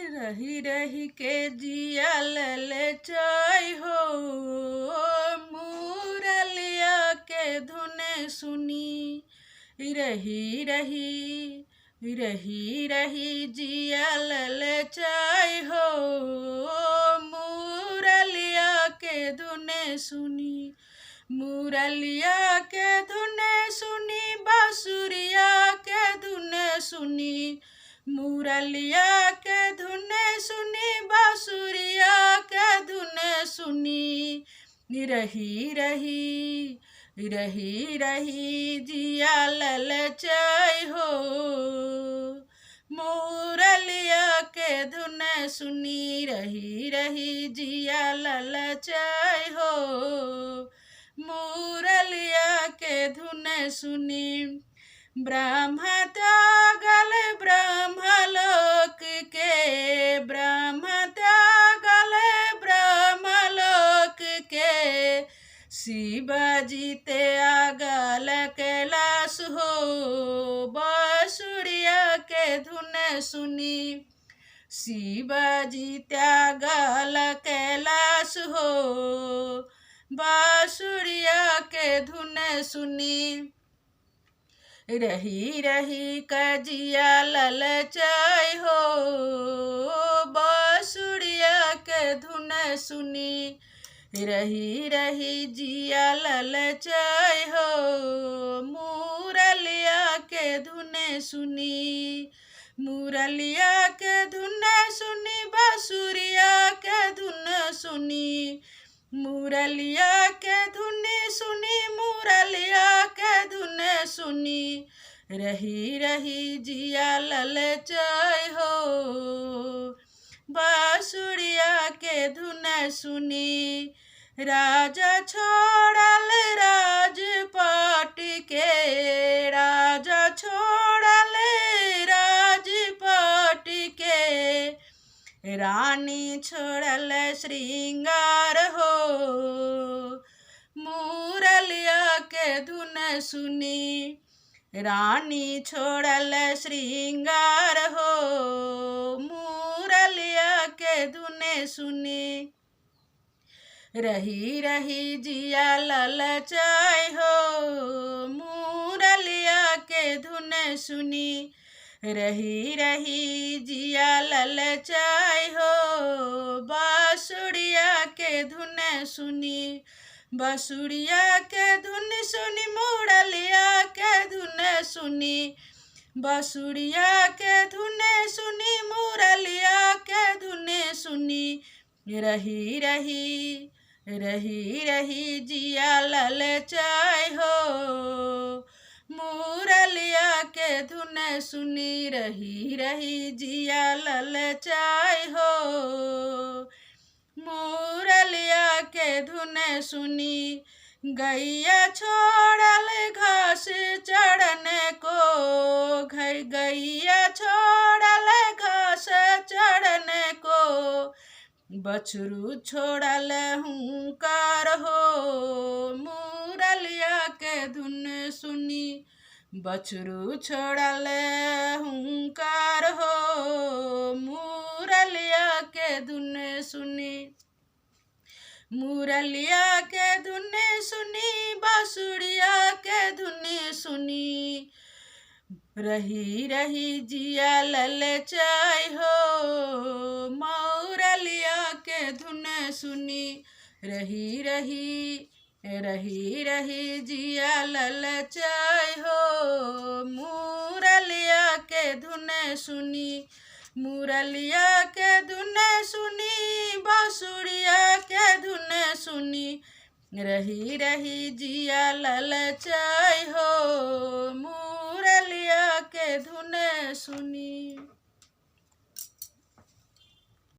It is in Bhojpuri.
रही रही के जिया ललचाई हो, मुरलिया के धुन सुनी। रही रही रही रही जिया ललचाई हो, मुरलिया के धुन सुनी। मुरलिया के धुन सुनी, बांसुरिया के धुन सुनी। मुरलिया के धुन सुनी, बांसुरिया के धुन सुनी। रही रही रही रही जिया ललचाई हो, मुरलिया के धुन सुनी। रही रही जिया ललचाई हो, मुरलिया के धुन सुनी। ब्रह्म त्यागल ब्रह्मलोक के, ब्रह्म त्यागल ब्रह्मलोक के। शिवजी ते आगल कैलाश हो, बांसुरिया के धुन सुनी। शिवजी त्यागल कैलाश हो, बांसुरिया के धुन सुनी। रही रही कजिया ललचाई हो, बांसुरिया के धुन सुनी। रही रही जिया ललचाई हो, मुरलिया के धुन सुनी। मुरलिया के धुन सुनी, बांसुरिया के धुन सुनी। मुरलिया के धुन सुनी, मुरलिया के धुन सुनी। रही रही जिया ललचाई हो, बांसुरिया के धुन सुनी। राजा छोड़ल राजपाट के, राजा छोड़ल राजपाट के। रानी छोड़ल श्रृंगार हो, मुरलिया के धुन सुनी। रानी छोड़ल श्रृंगार हो, मुरलिया के धुन सुनी। रही रही जिया ललचाई हो, मुरलिया के धुन सुनी। रही रही जिया ललचाई हो, बांसुरिया के धुन सुनी। बांसुरिया के धुन सुनी, मुरलिया के धुन सुनी। बांसुरिया के धुन सुनी, मुरलिया के धुन सुनी। रही रही रही रही जिया ललचाई हो, मुरलिया के धुन सुनी। रही रही जिया ललचाई हो, मुरलिया के धुन सुनी। गैया छोड़ल घास चढ़ने को, गैया छोड़ल घास चढ़ने को। बछरू छोड़ल हुंकार हो, मुरलिया के धुन सुनी। बछरू छोड़ल हुंकार हो, मुरलिया के धुन सुनी। मुरलिया के धुन सुनी, बांसुरिया के धुन सुनी। रही रही जिया ललचाई हो, मुरलिया के धुन सुनी। रही रही रही रही जिया ललचाई हो, मुरलिया के धुन सुनी। मुरलिया के धुन सुनी, बांसुरिया के धुन सुनी। रही रही जिया ललचाई हो, मुरलिया के धुन सुनी।